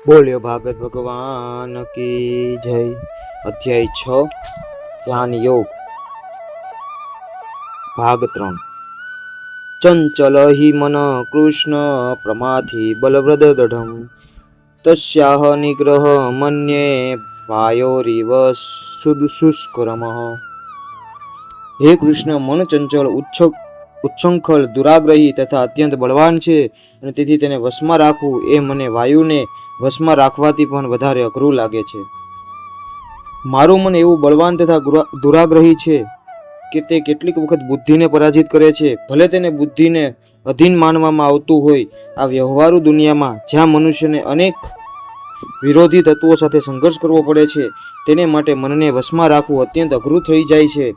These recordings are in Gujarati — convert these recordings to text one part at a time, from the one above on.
બોલ્યો ભાગવત ભગવાન કી જય। અધ્યાય 6 ધ્યાન યોગ ભાગ 3। ચંચલ હિ મન કૃષ્ણ પ્રમાથી બલવ્રદ દઢમ તસ્યાહ નિગ્રહ મન્યે વાયોરીવ શુષ્કરમ। હે કૃષ્ણ, મન ચંચળ, ઉચ્છૃંખલ, દુરાગ્રહી તથા અત્યંત બળવાન છે, અને તેથી તેને વશમાં રાખવું એ મને વાયુને વશમાં રાખવાથી પણ વધારે અઘરું લાગે છે। મારું મન એવું બળવાન તથા દુરાગ્રહી છે કે તે કેટલીક વખત બુદ્ધિને પરાજિત કરે છે, ભલે તેને બુદ્ધિને અધીન માનવામાં આવતું હોય। આ વ્યવહારુ દુનિયામાં જ્યાં મનુષ્યને અનેક વિરોધી તત્વો સાથે સંઘર્ષ કરવો પડે છે, તેને માટે મનને વશમાં રાખવું અત્યંત અઘરું થઈ જાય છે।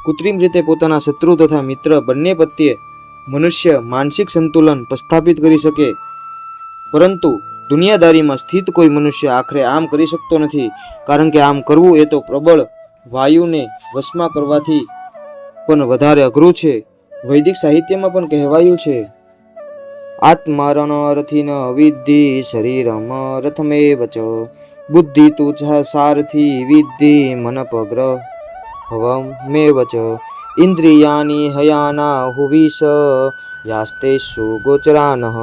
કૃત્રિમ રીતે પોતાના શત્રુ તથા મિત્ર બંને પ્રત્યે મનુષ્ય માનસિક સંતુલન પ્રસ્થાપિત કરી શકે, પરંતુ દુનિયાદારીમાં સ્થિત કોઈ મનુષ્ય આખરે આમ કરી શકતો નથી, કારણ કે આમ કરવું એ તો પ્રબળ વાયુને વશમાં કરવાથી પણ વધારે અઘરું છે। વૈદિક સાહિત્યમાં પણ કહેવાયું છે, આત્મારણ રથી ન વિદ્ધિ શરીરમ રથમેવ ચ બુદ્ધિ તું સારથી વિદ્ધિ મન પગ્રહવમેવ ચ ઇન્દ્રિયાની હયાના હુવિશ યાસ્તેષુ ગોચરાનઃ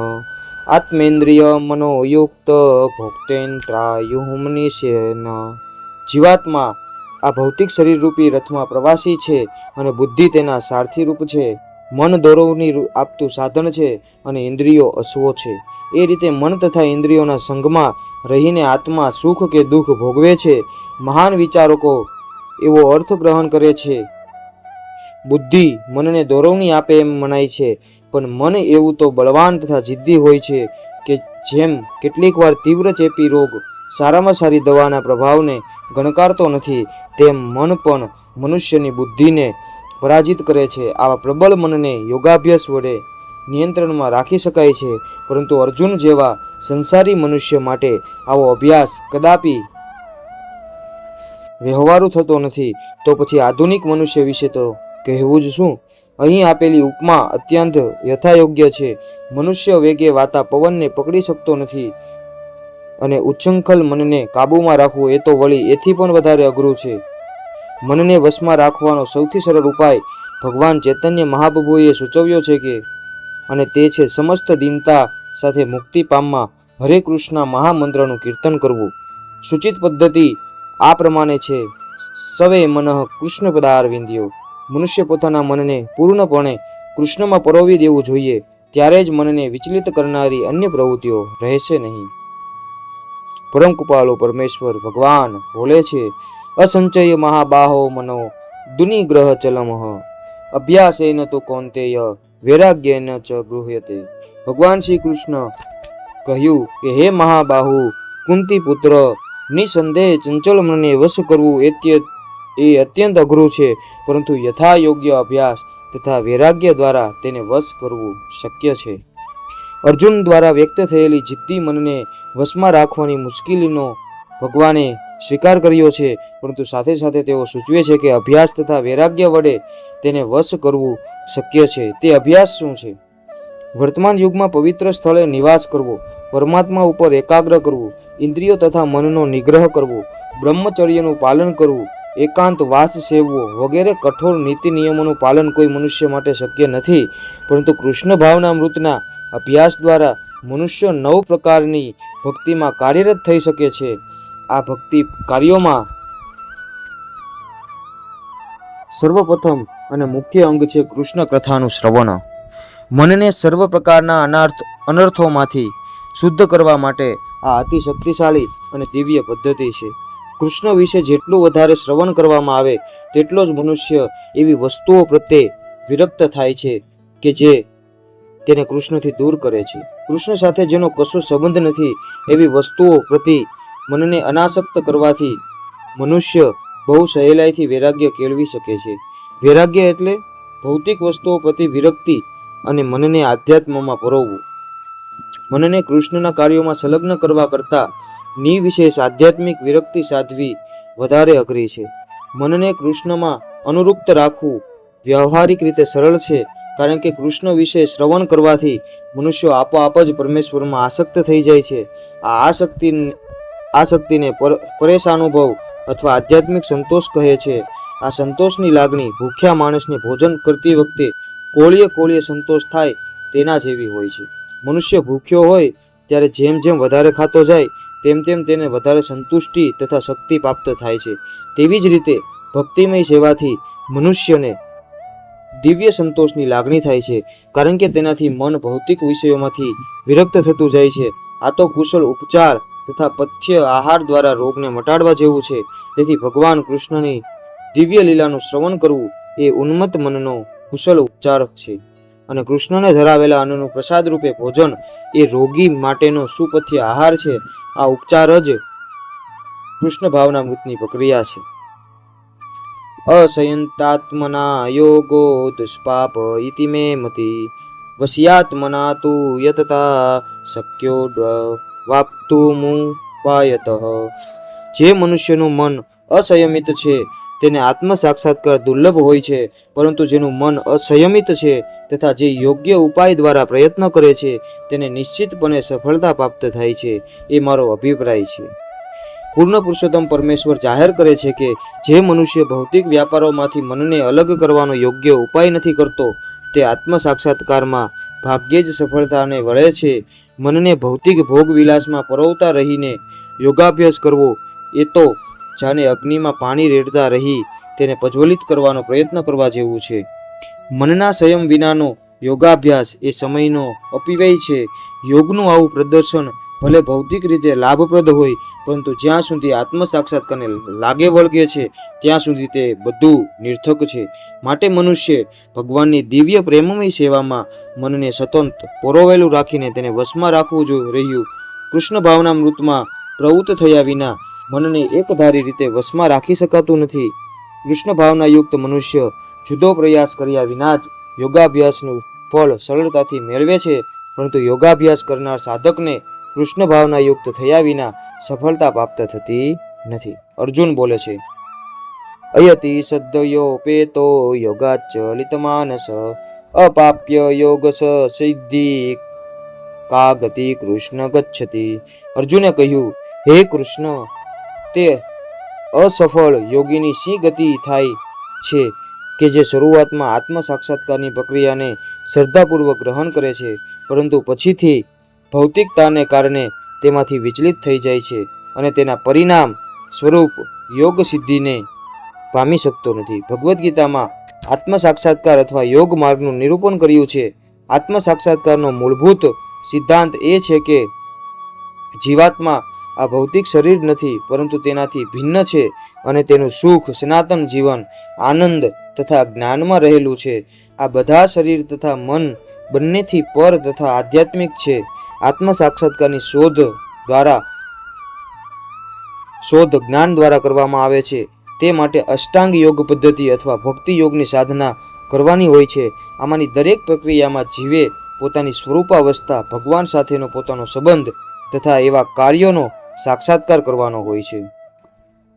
આત્મેન્દ્રિય મનોયુક્ત ભોક્તેન્દ્રાયુમનિષ્યન। જીવાત્મા આ ભૌતિક શરીર રૂપી રથમાં પ્રવાસી છે, અને બુદ્ધિ તેના સારથી રૂપ છે। મન દોરવની આપતું સાધન છે, અને ઇન્દ્રિયો અશ્વો છે। એ રીતે મન તથા ઇન્દ્રિયોના સંગમાં રહીને આત્મા સુખ કે દુઃખ ભોગવે છે। મહાન વિચારકો એવો અર્થ ગ્રહણ કરે છે, બુદ્ધિ મનને દોરવણી આપે એમ મનાય છે, પણ મન એવું તો બળવાન તથા જિદ્દી હોય છે કે જેમ કેટલીક વાર તીવ્ર ચેપી રોગ સારામાં સારી દવાના પ્રભાવને ગણકારતો નથી, તેમ મન પણ મનુષ્યની બુદ્ધિને પરાજિત કરે છે। આવા પ્રબળ મનને યોગાભ્યાસ વડે નિયંત્રણમાં રાખી શકાય છે, પરંતુ અર્જુન જેવા સંસારી મનુષ્ય માટે આવો અભ્યાસ કદાપી વ્યવહારુ થતો નથી, તો પછી આધુનિક મનુષ્ય વિશે તો કહેવું જ શું। અહીં આપેલી ઉપમા અત્યંત યથાયોગ્ય છે। મનુષ્ય વેગે વાતા પવનને પકડી શકતો નથી, અને ઉચ્છૃંખલ મનને કાબૂમાં રાખવું એ તો વળી એથી પણ વધારે અઘરું છે। મનને વશમાં રાખવાનો સૌથી સરળ ઉપાય ભગવાન ચૈતન્ય મહાપ્રભુએ સૂચવ્યો છે કે, અને તે છે સમસ્ત દીનતા સાથે મુક્તિ પામવા હરે કૃષ્ણ મહામંત્રનું કીર્તન કરવું। સૂચિત પદ્ધતિ આ પ્રમાણે છે, સવે મનઃ કૃષ્ણ પદારવિંદ્યો। મનુષ્ય પોતાના મનને પૂર્ણપણે કૃષ્ણમાં પરોવી દેવું જોઈએ, ત્યારે જ મનને વિચલિત કરનારી અન્ય પ્રવૃત્તિઓ રહેશે નહીં। પરમ કૃપાળુ પરમેશ્વર ભગવાન બોલે છે, અસંચય મહાબાહો મનો દુનિગ્રહ ચલમઃ અભ્યાસેન તો કૌંતેય વૈરાગ્યેન ચ ગૃહ્યતે। ભગવાન શ્રી કૃષ્ણ કહ્યું કે, હે મહાબાહુ કુંતી પુત્ર, નિસંદેહ ચંચળ મનને વશ કરવું એ અત્યંત અઘરું છે, પરંતુ યથા યોગ્ય અભ્યાસ તથા વૈરાગ્ય દ્વારા તેને વશ કરવું શક્ય છે। અર્જુન દ્વારા વ્યક્ત થયેલી જિદ્દી મનને વશમાં રાખવાની મુશ્કેલીનો ભગવાને સ્વીકાર કર્યો છે, પરંતુ સાથે સાથે તેઓ સૂચવે છે કે અભ્યાસ તથા વૈરાગ્ય વડે તેને વશ કરવું શક્ય છે। તે અભ્યાસ શું છે? વર્તમાન યુગમાં પવિત્ર સ્થળે નિવાસ કરવો, પરમાત્મા ઉપર એકાગ્ર કરવું, ઇન્દ્રિયો તથા મનનો નિગ્રહ કરવો, બ્રહ્મચર્યનું પાલન કરવું, એકાંત વાસ સેવવો વગેરે કઠોર નીતિ નિયમોનું પાલન કોઈ મનુષ્ય માટે શક્ય નથી, પરંતુ કૃષ્ણ ભાવના મૃતના અભ્યાસ દ્વારા મનુષ્ય 9 પ્રકારની ભક્તિમાં કાર્યરત થઈ શકે છે। આ ભક્તિ કાર્યોમાં સર્વપ્રથમ અને મુખ્ય અંગ છે કૃષ્ણ કથાનું શ્રવણ। મનને સર્વ પ્રકારના અનર્થોમાંથી શુદ્ધ કરવા માટે આ અતિ શક્તિશાળી અને દિવ્ય પદ્ધતિ છે। કૃષ્ણ વિશે જેટલું વધારે શ્રવણ કરવામાં આવે તેટલો જ મનુષ્ય એવી વસ્તુઓ પ્રત્યે વિરક્ત થાય છે કે જે તેને કૃષ્ણથી દૂર કરે છે। કૃષ્ણ સાથે જેનો કશો સંબંધ નથી એવી વસ્તુઓ પ્રતિ મનને અનાસક્ત કરવાથી મનુષ્ય બહુ સહેલાઈથી વૈરાગ્ય કેળવી શકે છે। વૈરાગ્ય એટલે ભૌતિક વસ્તુઓ પ્રતિ વિરક્તિ અને મનને આધ્યાત્મમાં પરોવવું। મનને કૃષ્ણના કાર્યોમાં સંલગ્ન કરવા કરતાં નિર્વિશેષ આધ્યાત્મિક વિરક્તિ સાધવી વધારે અઘરી છે। મનને કૃષ્ણમાં અનુરુક્ત રાખવું વ્યવહારિક રીતે સરળ છે, કારણ કે કૃષ્ણ વિશે શ્રવણ કરવાથી મનુષ્યો આપોઆપ જ પરમેશ્વરમાં આસક્ત થઈ જાય છે. આ આસક્તિને પરેશાનુભવ અથવા આધ્યાત્મિક સંતોષ કહે છે. આ સંતોષની લાગણી ભૂખ્યા માણસને ભોજન કરતી વખતે કોળીએ સંતોષ થાય તેના જેવી હોય છે. મનુષ્ય ભૂખ્યો હોય ત્યારે જેમ જેમ વધારે ખાતો જાય તેમ તેમ તેને વધારે સંતુષ્ટિ તથા શક્તિ પ્રાપ્ત થાય છે. તેવી જ રીતે ભક્તિમય સેવાથી મનુષ્યને દિવ્ય સંતોષની લાગણી થાય છે, કારણ કે તેનાથી મન ભૌતિક વિષયોમાંથી વિરક્ત થતું જાય છે. આ તો કુશળ ઉપચાર તથા પથ્ય આહાર દ્વારા રોગને મટાડવા જેવું છે. તેથી ભગવાન કૃષ્ણની દિવ્ય લીલાનું શ્રવણ કરવું એ ઉન્મત્ત મનનો કુશળ ઉપચાર છે, અને કૃષ્ણને ધરાવેલા અન્નનું પ્રસાદ રૂપે ભોજન એ રોગી માટેનો સુપથ્ય આહાર છે. આ ઉપચાર જ કૃષ્ણ ભાવના મૃતની પ્રક્રિયા છે. અસંયતાત્મના યોગો દુષ્પાપ ઇતિ મે મતિ વશ્યાત્મના તુ યતતા શક્યો વાપ્તુમુપાયતઃ. જે મનુષ્યનું મન અસંયમિત છે તેને આત્મ સાક્ષાત્કાર દુર્લભ હોય છે, પરંતુ જેનું મન અસંયમિત છે તથા જે યોગ્ય ઉપાય દ્વારા પ્રયત્ન કરે છે તેને નિશ્ચિતપણે સફળતા પ્રાપ્ત થાય છે. એ મારો અભિપ્રાય છે. પૂર્ણ પુરુષોત્તમ પરમેશ્વર જાહેર કરે છે કે જે મનુષ્ય ભૌતિક વ્યાપારોમાંથી મનને અલગ કરવાનો યોગ્ય ઉપાય નથી કરતો તે આત્મ સાક્ષાત્કારમાં ભાગ્યે જ સફળતાને વળે છે. મનને ભૌતિક ભોગ વિલાસમાં પરોવતા રહીને યોગાભ્યાસ કરવો એ તો જાણે અગ્નિમાં પાણી રેડતા રહી તેને પ્રજ્વલિત કરવાનો પ્રયત્ન કરવા જેવું છે. મનના સંયમ વિનાનો યોગાભ્યાસ એ સમયનો અપવ્યય છે. યોગનું આવું પ્રદર્શન ભલે ભૌતિક રીતે લાભપ્રદ હોય, પરંતુ જ્યાં સુધી આત્મ સાક્ષાત્કારને લાગે વળગે છે ત્યાં સુધી તે બધું નિર્થક છે. માટે મનુષ્ય ભગવાનની દિવ્ય પ્રેમમય સેવામાં મનને સતત પરોવેલું રાખીને તેને વશમાં રાખવું રહ્યું. કૃષ્ણ ભાવના મૃતમાં પ્રવૃત્ત થયા વિના મનને એકધારી રીતે વશમાં રાખી શકાતું નથી. કૃષ્ણ ભાવના યુક્ત મનુષ્ય જુદો પ્રયાસ કર્યા વિના જ યોગાભ્યાસનું ફળ સરળતાથી મેળવે છે, પરંતુ યોગાભ્યાસ કરનાર સાધકને કૃષ્ણ ભાવના યુક્ત થયા વિના સફળતા પ્રાપ્ત થતી નથી. અર્જુન બોલે છે, અયતિ સદ્યોપેતો યોગાચલિત માનસ અપાપ્ય યોગસ સિદ્ધિ કા ગતિ કૃષ્ણ ગચ્છતિ. અર્જુને કહ્યું, હે કૃષ્ણ, તે અસફળ યોગીની શી ગતિ થાય છે કે જે શરૂઆતમાં આત્મ સાક્ષાત્કારની પ્રક્રિયાને શ્રદ્ધાપૂર્વક ગ્રહણ કરે છે, પરંતુ પછીથી ભૌતિકતાને કારણે તેમાંથી વિચલિત થઈ જાય છે અને તેના પરિણામ સ્વરૂપ યોગ સિદ્ધિને પામી શકતો નથી. ભગવદ્ ગીતામાં આત્મ સાક્ષાત્કાર અથવા યોગ માર્ગનું નિરૂપણ કર્યું છે. આત્મ સાક્ષાત્કારનો મૂળભૂત સિદ્ધાંત એ છે કે જીવાત્મા આ ભૌતિક શરીર નથી, પરંતુ તેનાથી ભિન્ન છે અને તેનું સુખ સનાતન જીવન, આનંદ તથા જ્ઞાનમાં રહેલું છે. આ બધા શરીર તથા મન બંનેથી પર તથા આધ્યાત્મિક છે. આત્મ સાક્ષાત્કારની શોધ જ્ઞાન દ્વારા કરવામાં આવે છે. તે માટે અષ્ટાંગ યોગ પદ્ધતિ અથવા ભક્તિ યોગની સાધના કરવાની હોય છે. આમાંની દરેક પ્રક્રિયામાં જીવે પોતાની સ્વરૂપાવસ્થા, ભગવાન સાથેનો પોતાનો સંબંધ તથા એવા કાર્યોનો સાક્ષાત્કાર કરવાનો હોય છે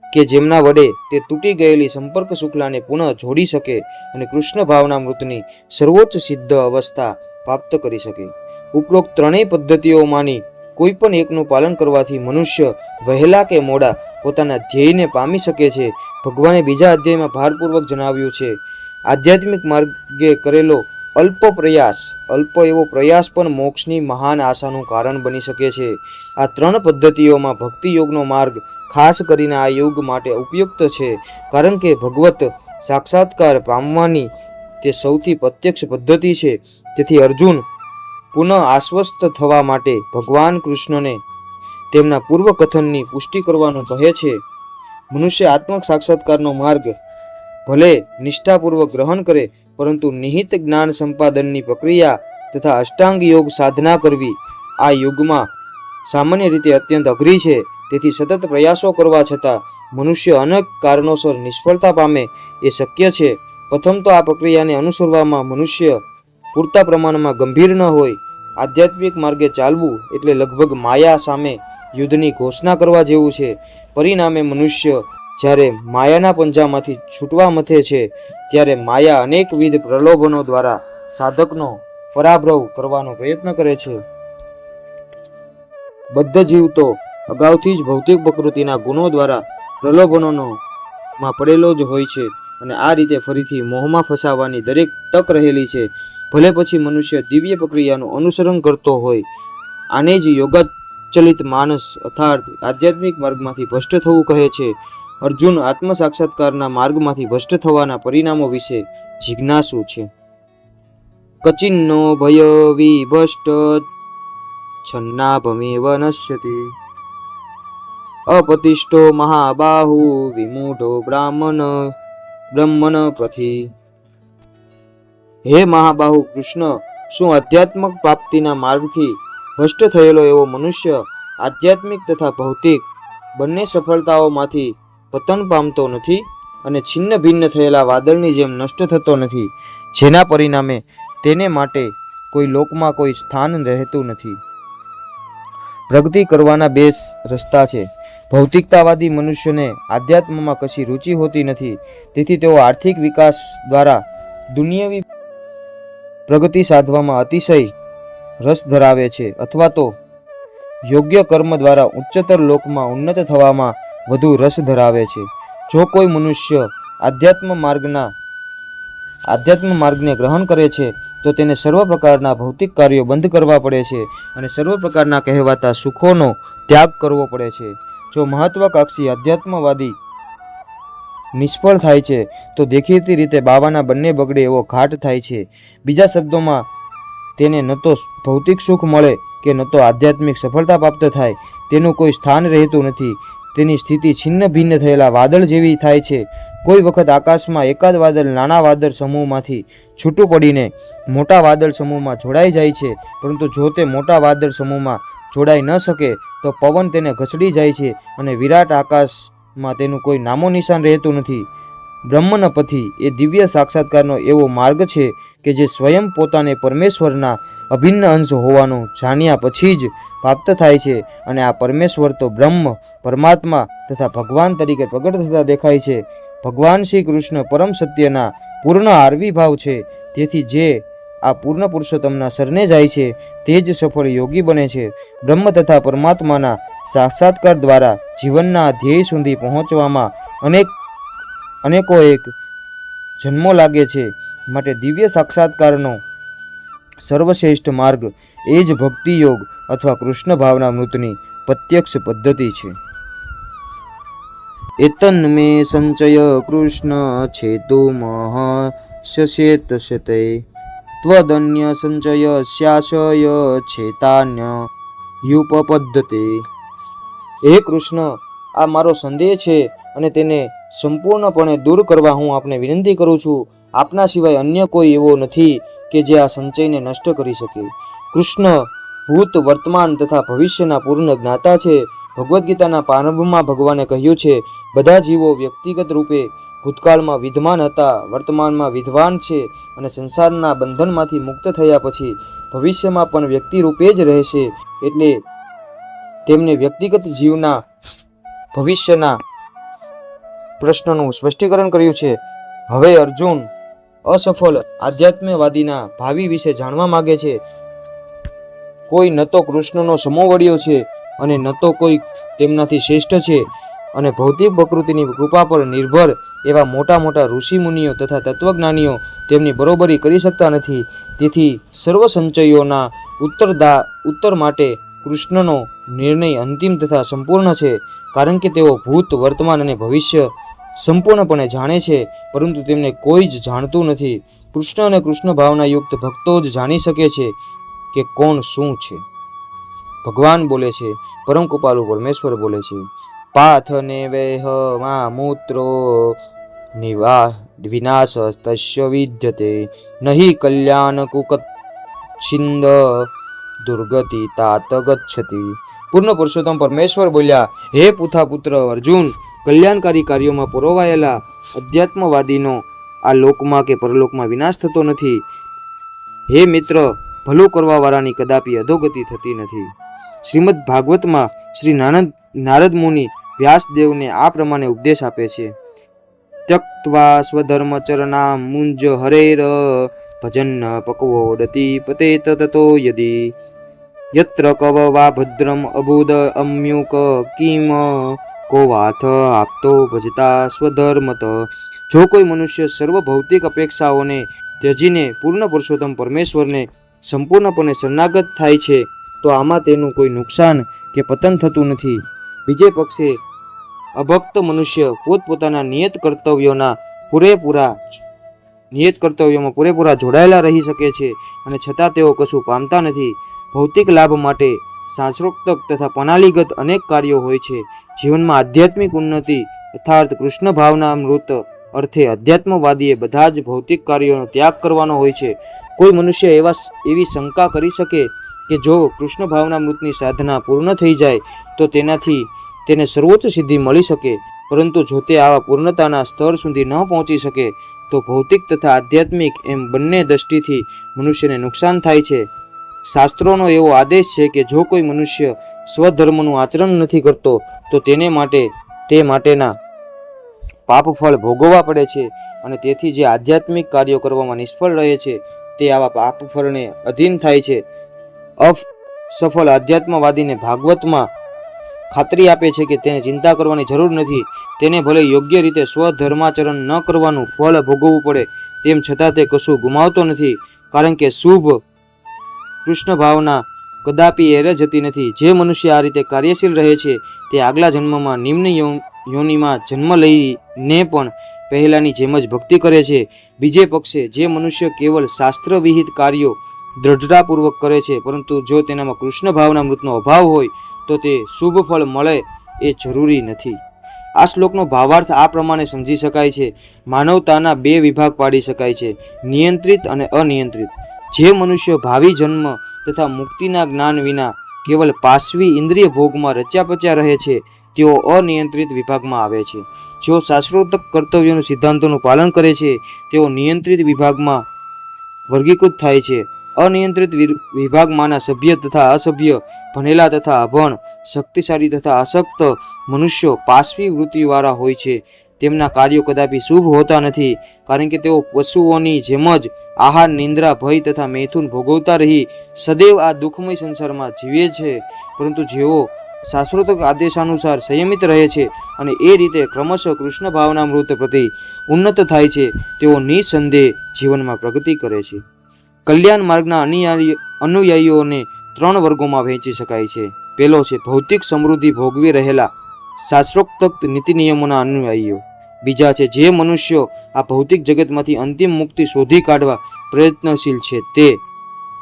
કે જેમના વડે તે તૂટી ગયેલી સંપર્ક શુક્લાને પુનઃ જોડી શકે અને કૃષ્ણ ભાવના મૃતની સર્વોચ્ચ સિદ્ધ અવસ્થા પ્રાપ્ત કરી શકે. ઉપરોક્ત ત્રણેય પદ્ધતિઓમાંની કોઈ પણ એકનું પાલન કરવાથી મનુષ્ય વહેલા કે મોડા પોતાના ધ્યેયને પામી શકે છે. ભગવાને બીજા અધ્યાયમાં ભારપૂર્વક જણાવ્યું છે, આધ્યાત્મિક માર્ગે કરેલો અલ્પ એવો પ્રયાસ પણ મોક્ષની મહાન આશાનું કારણ બની શકે છે. આ ત્રણ પદ્ધતિઓમાં ભક્તિ યોગનો માર્ગ ખાસ કરીને આ યુગ માટે ઉપયુક્ત છે, કારણ કે ભગવત સાક્ષાત્કાર પામવાની તે સૌથી પ્રત્યક્ષ પદ્ધતિ છે. તેથી અર્જુન પુનઃ આશ્વસ્ત થવા માટે ભગવાન કૃષ્ણને તેમના પૂર્વ કથનની પુષ્ટિ કરવાનું કહે છે. મનુષ્ય આત્મ સાક્ષાત્કારનો માર્ગ ભલે નિષ્ઠાપૂર્વક ગ્રહણ કરે, પરંતુ નિહિત જ્ઞાન સંપાદનની પ્રક્રિયા તથા અષ્ટાંગ યોગ સાધના કરવી આ યુગમાં સામાન્ય રીતે અત્યંત અઘરી છે. તેથી સતત પ્રયાસો કરવા છતાં મનુષ્ય અનેક કારણોસર નિષ્ફળતા પામે એ શક્ય છે. પ્રથમ તો આ પ્રક્રિયાને અનુસરવામાં મનુષ્ય પૂરતા પ્રમાણમાં ગંભીર ન હોય. આધ્યાત્મિક માર્ગે ચાલવું એટલે લગભગ માયા સામે યુદ્ધની ઘોષણા કરવા જેવું છે. પરિણામે મનુષ્ય જ્યારે માયાના પંજામાંથી છૂટવા મથે છે ત્યારે માયા અનેકવિધ પ્રલોભનો દ્વારા સાધકનો પરાભવ કરવાનો પ્રયત્ન કરે છે. બદ્ધ જીવ તો અગાઉથી જ ભૌતિક પ્રકૃતિના ગુણો દ્વારા પ્રલોભનોમાં પડેલો જ હોય છે અને આ રીતે ફરીથી મોહમાં ફસાવાની દરેક તક રહેલી છે. ભલે પછી મનુષ્ય દિવ્ય પ્રક્રિયાનું અનુસરણ કરતો હોય. આને જ યોગાચલિત માનસ અર્થાત આધ્યાત્મિક માર્ગમાંથી ભ્રષ્ટ થવું કહે છે. અર્જુન આત્મ સાક્ષાત્કારના માર્ગમાંથી ભ્રષ્ટ થવાના પરિણામો વિશે જિજ્ઞાસુ છે. કચિન્નો ભય વિભષ્ટ છન્નાભમેવ નશ્યતિ અપતિષ્ઠો મહાબાહુ વિમૂઢો બ્રહ્મણ પ્રથી. હે મહાબાહુ કૃષ્ણ, શું આધ્યાત્મક પ્રાપ્તિના માર્ગથી ભ્રષ્ટ થયેલો એવો મનુષ્ય આધ્યાત્મિક તથા ભૌતિક બંને સફળતાઓમાંથી પતન પામતો નથી અને છિન્ન ભિન્ન થયેલા વાદળની જેમ નષ્ટ થતો નથી, જેના પરિણામે તેને માટે કોઈ લોકમાં કોઈ સ્થાન રહેતું નથી? પ્રગતિ કરવાના બે રસ્તા છે. ભૌતિકતાવાદી મનુષ્યને આધ્યાત્મમાં કશી રુચિ હોતી નથી, તેથી તેઓ આર્થિક વિકાસ દ્વારા દુનિયાવી પ્રગતિ સાધવામાં અતિશય રસ ધરાવે છે અથવા તો યોગ્ય કર્મ દ્વારા ઉચ્ચતર લોકમાં ઉન્નત થવામાં વધુ રસ ધરાવે છે. જો કોઈ મનુષ્ય આધ્યાત્મ માર્ગને ગ્રહણ કરે છે તો તેને સર્વ પ્રકારના ભૌતિક કાર્યો બંધ કરવા પડે છે અને સર્વ પ્રકારના કહેવાતા સુખોનો ત્યાગ કરવો પડે છે. જો મહત્વાકાંક્ષી આધ્યાત્મવાદી નિષ્ફળ થાય છે તો દેખીતી રીતે બાવાના બંને બગડે એવો ઘાટ થાય છે. બીજા શબ્દોમાં, તેને ન તો ભૌતિક સુખ મળે કે ન તો આધ્યાત્મિક સફળતા પ્રાપ્ત થાય. તેનું કોઈ સ્થાન રહેતું નથી. તેની સ્થિતિ છિન્ન ભિન્ન થયેલા વાદળ જેવી થાય છે. કોઈ વખત આકાશમાં એકાદ વાદળ નાના વાદળ સમૂહમાંથી છૂટું પડીને મોટા વાદળ સમૂહમાં જોડાઈ જાય છે, પરંતુ જો તે મોટા વાદળ સમૂહમાં જોડાઈ ન શકે તો પવન તેને ઘસડી જાય છે અને વિરાટ આકાશમાં તેનું કોઈ નામો નિશાન રહેતું નથી. બ્રહ્મન પથી એ દિવ્ય સાક્ષાત્કારનો એવો માર્ગ છે કે જે સ્વયં પોતાને પરમેશ્વરના અભિન્ન અંશ હોવાનું જાણ્યા પછી જ પ્રાપ્ત થાય છે અને આ પરમેશ્વર તો બ્રહ્મ, પરમાત્મા તથા ભગવાન તરીકે પ્રગટ થતા દેખાય છે. ભગવાન શ્રી કૃષ્ણ પરમ સત્યના પૂર્ણ આવિર્ભાવ છે. તેથી જે આ પૂર્ણ પુરુષોત્તમના શરણે જાય છે તે જ સફળ યોગી બને છે. બ્રહ્મ તથા પરમાત્માના સાક્ષાત્કાર દ્વારા જીવનના ધ્યેય સુધી પહોંચવામાં અનેકો એક જન્મો લાગે છે. માટે દિવ્ય સાક્ષાત્કારનો સર્વશ્રેષ્ઠ માર્ગ એ જ ભક્તિ યોગ અથવા કૃષ્ણ ભાવના મૃતની પ્રત્યક્ષ પદ્ધતિ છે. એતન્મે સંચય કૃષ્ણ છેતુ મહસ્યેત શતે ત્વદન્ય સંચય સ્યાશય છેતાન્ય યુપપદ્ધતે. હે કૃષ્ણ, આ મારો સંદેહ છે અને તેને સંપૂર્ણપણે દૂર કરવા હું આપને વિનંતી કરું છું. આપના સિવાય અન્ય કોઈ એવો નથી કે જે આ સંચયને નષ્ટ કરી શકે. કૃષ્ણ ભૂત, વર્તમાન તથા ભવિષ્યના પૂર્ણ જ્ઞાતા છે. ભગવદ્ ગીતાના પ્રારંભમાં ભગવાને કહ્યું છે, બધા જીવો વ્યક્તિગત રૂપે ભૂતકાળમાં વિદ્યમાન હતા, વર્તમાનમાં વિદ્વાન છે અને સંસારના બંધનમાંથી મુક્ત થયા પછી ભવિષ્યમાં પણ વ્યક્તિ રૂપે જ રહેશે. એટલે તેમને વ્યક્તિગત જીવના ભવિષ્યના પ્રશ્નનું સ્પષ્ટીકરણ કર્યું છે. હવે અર્જુન અસફળ આધ્યાત્મવાદીના ભાવિ વિશે જાણવા માંગે છે. કોઈ ન તો કૃષ્ણનો સમોવડિયો છે અને ન તો કોઈ તેમનાથી શ્રેષ્ઠ છે, અને ભૌતિક પ્રકૃતિની કૃપા પર નિર્ભર એવા મોટા મોટા ઋષિ મુનિઓ તથા તત્વજ્ઞાનીઓ તેમની બરોબરી કરી શકતા નથી. તેથી સર્વ સંચયોના ઉત્તર માટે કૃષ્ણનો નિર્ણય અંતિમ તથા સંપૂર્ણ છે, કારણ કે તેઓ ભૂત, વર્તમાન અને ભવિષ્ય સંપૂર્ણપણે જાણે છે, પરંતુ તેમને કોઈ જ જાણતું નથી. કૃષ્ણ અને કૃષ્ણ ભાવના યુક્ત ભક્તો જ જાણી શકે છે કે કોણ શું છે. ભગવાન બોલે છે, પરમ કૃપાળુ પરમેશ્વર બોલે છે, પાથ ને વેહ મૂત્રો વિનાશ તસ્ય વિદ્યતે નહિ કલ્યાણ કુકચ્છિન્દ દુર્ગતિ તાત ગચ્છતિ. પૂર્ણ પુરુષોત્તમ પરમેશ્વર બોલ્યા, હે પુથા પુત્ર અર્જુન, કલ્યાણકારી કાર્યોમાં પરોવાયેલા અધ્યાત્મવાદીનો આ લોકમાં કે પરલોકમાં વિનાશ થતો નથી. હે મિત્ર, ભલું કરવા વાળાની કદાપી અધોગતિ થતી નથી. શ્રીમદ ભાગવતમાં શ્રી નારદ મુનિ વ્યાસદેવને આ પ્રમાણે ઉપદેશ આપે છે. ત્યક્ત્વા સ્વધર્મચરણાં મુંજ હરેર ભજન પક્વોડતી પતેત તતો યદી યત્ર કવ વા ભદ્રમ અબુદ અમ્યુક કિમ કો વાથ આપતો ભજતા સ્વધર્મત. જો કોઈ મનુષ્ય સર્વ ભૌતિક અપેક્ષાઓને ત્યજીને પૂર્ણ પુરુષોત્તમ પરમેશ્વરને સંપૂર્ણપણે શરણાગત થાય છે તો આમાં તેનું કોઈ નુકસાન કે પતન થતું નથી. બીજે પક્ષે અભક્ત મનુષ્ય પોતપોતાના નિયત કર્તવ્યોમાં પૂરેપૂરા જોડાયેલા રહી શકે છે અને છતાં તેઓ કશું પામતા નથી. ભૌતિક લાભ માટે શાસ્ત્રોક્ત તથા પ્રણાલીગત અનેક કાર્યો હોય છે. જીવનમાં આધ્યાત્મિક ઉન્નતિ અર્થાત કૃષ્ણ ભાવના મૃત અર્થે અધ્યાત્મવાદીએ બધા જ ભૌતિક કાર્યોનો ત્યાગ કરવાનો હોય છે. કોઈ મનુષ્ય એવી શંકા કરી શકે કે જો કૃષ્ણ ભાવના મૃતની સાધના પૂર્ણ થઈ જાય તો તેનાથી તેને સર્વોચ્ચ સિદ્ધિ મળી શકે, પરંતુ જો તે આવા પૂર્ણતાના સ્તર સુધી ન પહોંચી શકે તો ભૌતિક તથા આધ્યાત્મિક એમ બંને દ્રષ્ટિથી મનુષ્યને નુકસાન થાય છે. શાસ્ત્રોનો એવો આદેશ છે કે જો કોઈ મનુષ્ય સ્વધર્મનું આચરણ નથી કરતો તો તે માટેના પાપ ફળ ભોગવવા પડે છે અને તેથી જે આધ્યાત્મિક કાર્યો કરવામાં નિષ્ફળ રહે છે તે આવા પાપ ફળને અધીન થાય છે. અસફળ આધ્યાત્મવાદીને ભાગવતમાં ખાતરી આપે છે કે તેને ચિંતા કરવાની જરૂર નથી. તેને ભલે યોગ્ય રીતે સ્વધર્માચરણ ન કરવાનું ફળ ભોગવવું પડે, તેમ છતાં તે કશું ગુમાવતો નથી, કારણ કે શુભ કૃષ્ણ ભાવના કદાપી એરે જતી નથી. જે મનુષ્ય આ રીતે કાર્યશીલ રહે છે તે આગલા જન્મમાં નિમ્ન યોનિમાં જન્મ લઈને પણ પહેલાની જેમ જ ભક્તિ કરે છે. બીજે પક્ષે જે મનુષ્ય કેવલ શાસ્ત્ર વિહિત કાર્યો દ્રઢતાપૂર્વક કરે છે, પરંતુ જો તેનામાં કૃષ્ણ ભાવના મૃતનો અભાવ હોય તો તે શુભ ફળ મળે એ જરૂરી નથી. આ શ્લોકનો ભાવાર્થ આ પ્રમાણે સમજી શકાય છે. માનવતાના બે વિભાગ પાડી શકાય છે, નિયંત્રિત અને અનિયંત્રિત. જે મનુષ્ય ભાવિ જન્મ તથા મુક્તિના જ્ઞાન વિના કેવલ પાશવી ઇન્દ્રિય ભોગમાં રચ્યા પચ્યા રહે છે તેઓ અનિયંત્રિત વિભાગમાં આવે છે. જેઓ શાસ્ત્રોક્ત કર્તવ્યોનું સિદ્ધાંતોનું પાલન કરે છે તેઓ નિયંત્રિત વિભાગમાં વર્ગીકૃત થાય છે. અનિયંત્રિત વિભાગમાંના સભ્ય તથા અસભ્ય, ભણેલા તથા અભણ, શક્તિશાળી તથા અશક્ત મનુષ્યો પાશવી વૃત્તિવાળા હોય છે. તેમના કાર્યો કદાપી શુભ હોતા નથી, કારણ કે તેઓ પશુઓની જેમ જ આહાર, નિંદ્રા, ભય તથા મૈથુન ભોગવતા રહી સદૈવ આ દુઃખમય સંસારમાં જીવે છે. પરંતુ જેઓ શાસ્ત્રોક્ત આદેશાનુસાર સંયમિત રહે છે અને એ રીતે ક્રમશઃ કૃષ્ણ ભાવના મૃત પ્રતિ ઉન્નત થાય છે તેઓ નિસંદેહ જીવનમાં પ્રગતિ કરે છે. કલ્યાણ માર્ગના અનુયાયીઓને 3 વર્ગોમાં વહેંચી શકાય છે. પહેલો છે ભૌતિક સમૃદ્ધિ ભોગવી રહેલા શાસ્ત્રોક્ત નીતિ નિયમોના અનુયાયીઓ. બીજા છે જે મનુષ્યો આ ભૌતિક જગતમાંથી અંતિમ મુક્તિ શોધી કાઢવા પ્રયત્નશીલ છે તે.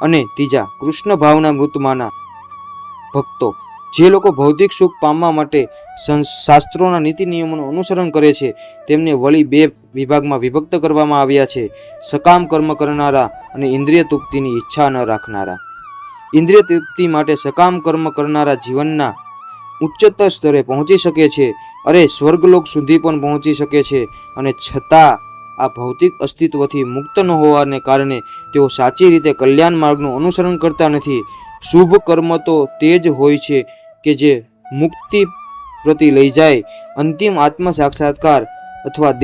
અને ત્રીજા કૃષ્ણ ભાવના મૃતમાંના ભક્તો. જે લોકો ભૌતિક સુખ પામવા માટે શાસ્ત્રોના નીતિ નિયમોનું અનુસરણ કરે છે તેમને વળી 2 વિભાગમાં વિભક્ત કરવામાં આવ્યા છે, સકામ કર્મ કરનારા અને ઇન્દ્રિય તૃપ્તિની ઈચ્છા ન રાખનારા. ઇન્દ્રિય તૃપ્તિ માટે સકામ કર્મ કરનારા જીવનના ઉચ્ચતર સ્તરે પહોંચી શકે છે, અરે સ્વર્ગલોક સુધી પણ પહોંચી શકે છે, અને છતાં આ ભૌતિક અસ્તિત્વથી મુક્ત ન હોવાને કારણે તેઓ સાચી રીતે કલ્યાણ માર્ગનું અનુસરણ કરતા નથી. શુભ કર્મ તો તે જ હોય છે કે જે મુક્તિ પ્રતિ લઈ જાય. અંતિમ આત્મ સાક્ષાત્કાર અથવા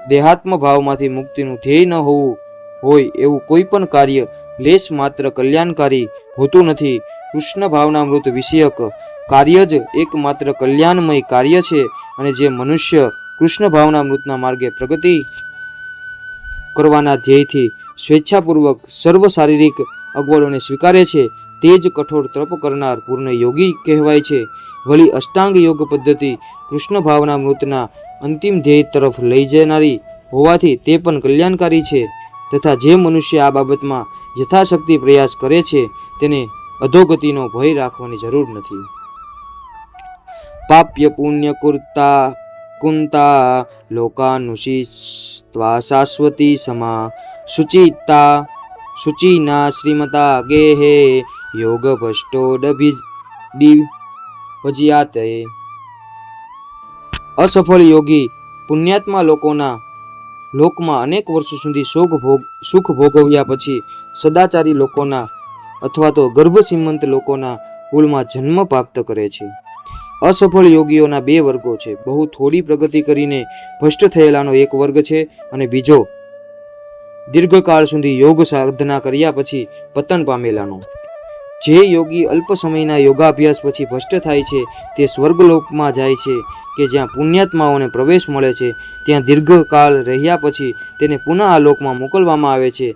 દેહાત્મ ભાવમાંથી મુક્તિનું ધ્યેય ન હોવું હોય એવું કોઈ પણ કાર્ય લેશ માત્ર કલ્યાણકારી હોતું નથી. કૃષ્ણ ભાવનામૃત વિષયક કાર્ય જ એકમાત્ર કલ્યાણમય કાર્ય છે, અને જે મનુષ્ય કૃષ્ણ ભાવનામૃતના માર્ગે પ્રગતિ કરવાના ધ્યેયથી સ્વેચ્છાપૂર્વક સર્વ શારીરિક અગવડોને સ્વીકારે છે તે જ કઠોર તપ કરનાર પૂર્ણ યોગી કહેવાય છે. વળી અષ્ટાંગ યોગ પદ્ધતિ કૃષ્ણ ભાવનામૃતના અંતિમ ધ્યેય તરફ લઈ જનારી હોવાથી તે પણ કલ્યાણકારી છે, તથા જે મનુષ્ય આ બાબતમાં યથાશક્તિ પ્રયાસ કરે છે તેને અધોગતિનો ભય રાખવાની જરૂર નથી. પાપ્ય પુણ્ય કુંતા લોકાનુષિત્વા શાશ્વતી સમા શુચિના શ્રીમતા ગેહે યોગ ભજ્યાતે. અસફળ યોગી પુણ્યાત્મા લોકમાં અનેક વર્ષો સુધી સુખ ભોગવ્યા પછી સદાચારી લોકોના અથવા તો ગર્ભ શ્રીમંત લોકોના કુળમાં જન્મ પ્રાપ્ત કરે છે. અસફળ યોગીઓના બે વર્ગો છે. બહુ થોડી પ્રગતિ કરીને ભ્રષ્ટ થયેલાનો એક વર્ગ છે અને બીજો દીર્ઘકાળ સુધી યોગ સાધના કર્યા પછી પતન પામેલાનો. જે યોગી અલ્પ સમયના યોગાભ્યાસ પછી ભ્રષ્ટ થાય છે તે સ્વર્ગલોકમાં જાય છે કે જ્યાં પુણ્યાત્માઓને પ્રવેશ મળે છે. ત્યાં દીર્ઘકાળ રહ્યા પછી તેને પુનઃ આ લોકમાં મોકલવામાં આવે છે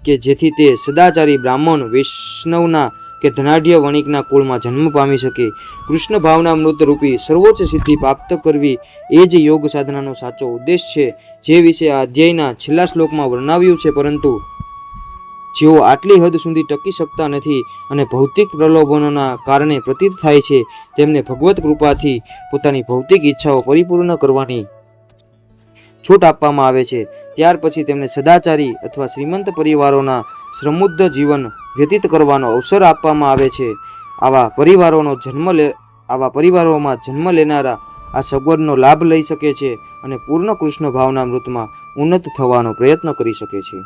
કે જેથી તે સદાચારી બ્રાહ્મણ, વૈષ્ણવના કે ધનાઢ્ય વણિકના કુળમાં જન્મ પામી શકે. કૃષ્ણ ભાવના મૃત રૂપી સર્વોચ્ચ સિદ્ધિ પ્રાપ્ત કરવી એ જ યોગ સાધનાનો સાચો ઉદ્દેશ છે, જે વિશે આ અધ્યાયના છેલ્લા શ્લોકમાં વર્ણવ્યું છે. પરંતુ જેઓ આટલી હદ સુધી ટકી શકતા નથી અને ભૌતિક પ્રલોભનોના કારણે પ્રતીત થાય છે, તેમને ભગવત કૃપાથી પોતાની ભૌતિક ઈચ્છાઓ પરિપૂર્ણ કરવાની છૂટ આપવામાં આવે છે. ત્યાર પછી તેમને સદાચારી અથવા શ્રીમંત પરિવારોના સમૃદ્ધ જીવન વ્યતીત કરવાનો અવસર આપવામાં આવે છે. આવા પરિવારોમાં જન્મ લેનારા આ સગવડનો લાભ લઈ શકે છે અને પૂર્ણ કૃષ્ણ ભાવના મૃતમાં ઉન્નત થવાનો પ્રયત્ન કરી શકે છે.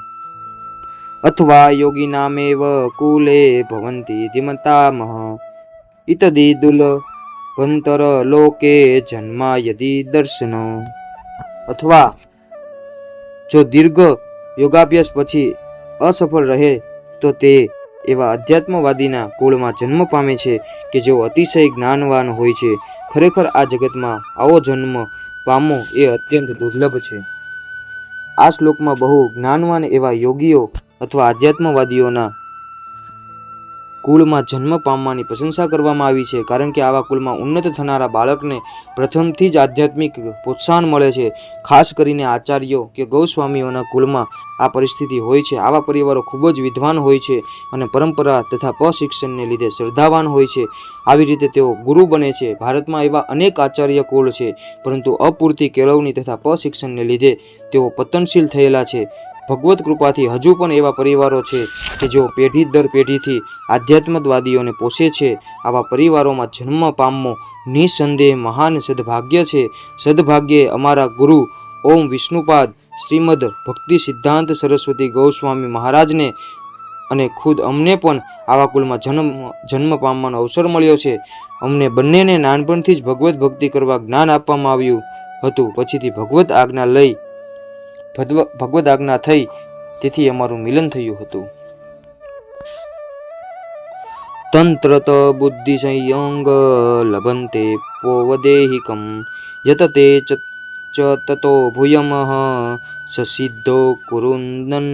અથવા યોગીનામેવ કુલે ભવંતિ ધીમતામહ ઇતદી દુલભંતર લોકે જન્મા યદી દર્શન. અથવા જો દીર્ઘ યોગાભ્યાસ પછી અસફળ રહે તો તે એવા અધ્યાત્મવાદીના કુળમાં જન્મ પામે છે કે જેઓ અતિશય જ્ઞાનવાન હોય છે. ખરેખર આ જગતમાં આવો જન્મ પામવો એ અત્યંત દુર્લભ છે. આ શ્લોકમાં બહુ જ્ઞાનવાન એવા યોગીઓ અથવા આધ્યાત્મવાદીઓના કુળમાં જન્મ પામવાની પ્રશંસા કરવામાં આવી છે, કારણ કે આવા કુળમાં ઉન્નત થનારા બાળકને પ્રથમથી જ આધ્યાત્મિક પ્રોત્સાહન મળે છે. ખાસ કરીને આચાર્યો કે ગૌસ્વામીઓના કુળમાં આ પરિસ્થિતિ હોય છે. આવા પરિવારો ખૂબ જ વિદ્વાન હોય છે અને પરંપરા તથા પ્રશિક્ષણને લીધે શ્રદ્ધાવાન હોય છે. આવી રીતે તેઓ ગુરુ બને છે. ભારતમાં એવા અનેક આચાર્ય કુળ છે, પરંતુ અપૂરતી કેળવણી તથા પ્રશિક્ષણને લીધે તેઓ પતનશીલ થયેલા છે. ભગવત કૃપાથી હજુ પણ એવા પરિવારો છે કે જેઓ પેઢી દર પેઢીથી આધ્યાત્મવાદીઓને પોષે છે. આવા પરિવારોમાં જન્મ પામવો નિસંદેહ મહાન સદભાગ્ય છે. સદભાગ્યે અમારા ગુરુ ઓમ વિષ્ણુપાદ શ્રીમદ ભક્તિ સિદ્ધાંત સરસ્વતી ગૌસ્વામી મહારાજને અને ખુદ અમને પણ આવા કુલમાં જન્મ પામવાનો અવસર મળ્યો છે. અમને બંનેને નાનપણથી જ ભગવત ભક્તિ કરવા જ્ઞાન આપવામાં આવ્યું હતું. પછીથી ભગવત આજ્ઞા થઈ, તેથી અમારું મિલન થયું હતું. તંત્રત બુદ્ધિ સંયોગ લભંતે પોવદેહિકમ યત તે ચ તતો ભૂયમઃ સસિદ્ધો કુરુનંદનમ.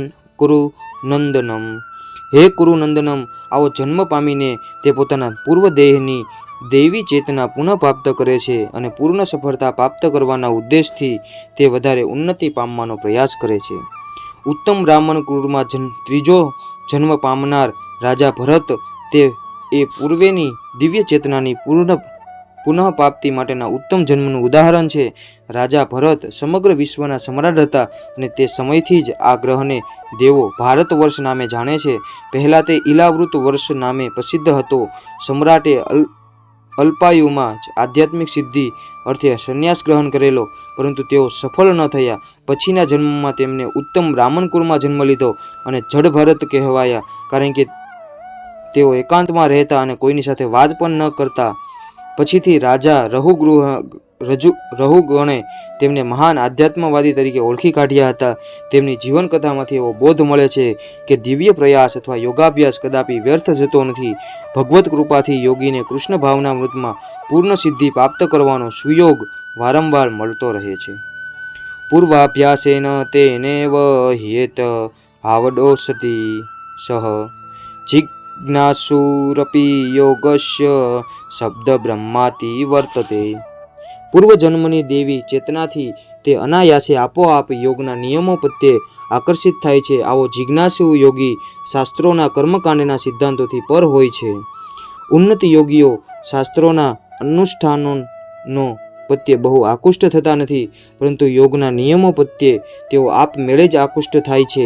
હે કુરુનંદનમ, આવો જન્મ પામીને તે પોતાના પૂર્વ દેહની દૈવી ચેતના પુનઃ પ્રાપ્ત કરે છે અને પૂર્ણ સફળતા પ્રાપ્ત કરવાના ઉદ્દેશથી તે વધારે ઉન્નતિ પામવાનો પ્રયાસ કરે છે. ઉત્તમ બ્રાહ્મણ કુળમાં ત્રીજો જન્મ પામનાર રાજા ભરત તે એ પૂર્વેની દિવ્ય ચેતનાની પુનઃ પ્રાપ્તિ માટેના ઉત્તમ જન્મનું ઉદાહરણ છે. રાજા ભરત સમગ્ર વિશ્વના સમ્રાટ હતા અને તે સમયથી જ આ ગ્રહને દેવો ભારત વર્ષ નામે જાણે છે. પહેલા તે ઇલાવૃત વર્ષ નામે પ્રસિદ્ધ હતો. સમ્રાટે અલ્પાયુમાં જ આધ્યાત્મિક સિદ્ધિ અર્થે સંન્યાસ ગ્રહણ કરેલો, પરંતુ તેઓ સફળ ન થયા. પછીના જન્મમાં તેમને ઉત્તમ બ્રાહ્મણ કુળમાં જન્મ લીધો અને જડ ભરત કહેવાયા, કારણ કે તેઓ એકાંતમાં રહેતા અને કોઈની સાથે વાત પણ ન કરતા. પછીથી રાજા રહુગણે તેમને મહાન આધ્યાત્મવાદી તરીકે ઓળખી કાઢ્યા હતા. તેમની જીવનકથામાંથી એવો બોધ મળે છે કે દિવ્ય પ્રયાસ અથવા યોગાભ્યાસ કદાપી વ્યર્થ જતો નથી. ભગવત કૃપાથી યોગીને કૃષ્ણ ભાવના મૃતમાં પૂર્ણ સિદ્ધિ પ્રાપ્ત કરવાનો સુયોગ વારંવાર મળતો રહે છે. પૂર્વાભ્યાસેન તેનેવ હિયેત ભાવડોષતિ સહ જિજ્ઞાસુરપી યોગસ્ય શબ્દ બ્રહ્માતિ વર્તતે. પૂર્વજન્મની દેવી ચેતનાથી તે અનાયાસે આપોઆપ યોગના નિયમો પ્રત્યે આકર્ષિત થાય છે. આવો જિજ્ઞાસુ યોગી શાસ્ત્રોના કર્મકાંડના સિદ્ધાંતોથી પર હોય છે. ઉન્નત યોગીઓ શાસ્ત્રોના અનુષ્ઠાનો પ્રત્યે બહુ આકૃષ્ટ થતા નથી, પરંતુ યોગના નિયમો પ્રત્યે તેઓ આપમેળે જ આકૃષ્ટ થાય છે,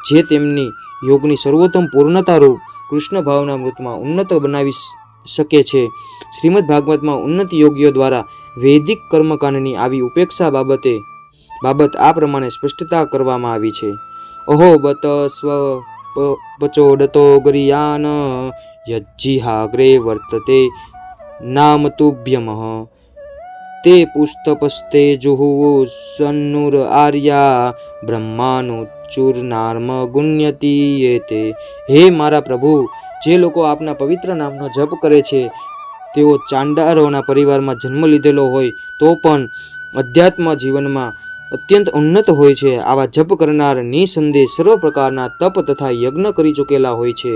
જે તેમની યોગની સર્વોત્તમ પૂર્ણતારૂપ કૃષ્ણ ભાવના મૃતમાં ઉન્નત બનાવી શકે છે. શ્રીમદ ભાગવતમાં ઉન્નત યોગીઓ દ્વારા વૈદિક કર્મકાંડની આવી ઉપેક્ષા બાબત આ પ્રમાણે સ્પષ્ટતા કરવામાં આવી છે. અહો બત સ્વ પચોડતો ગરિયાન યજ્જિહાગ્રે વર્તતે નામ તુભ્યમઃ તે પુસ્તપસ્તે જુહુઃ સન્નુર આર્યા બ્રહ્માનુચુર્નાર્મ ગુણ્યતિ એતે. હે મારા પ્રભુ, જે લોકો આપના પવિત્ર નામનો જપ કરે છે તેઓ ચાંડારોના પરિવારમાં જન્મ લીધેલો હોય તો પણ અધ્યાત્મ જીવનમાં અત્યંત ઉન્નત હોય છે. આવા જપ કરનાર નિસંદેહ સર્વ પ્રકારના તપ તથા યજ્ઞ કરી ચૂકેલા હોય છે,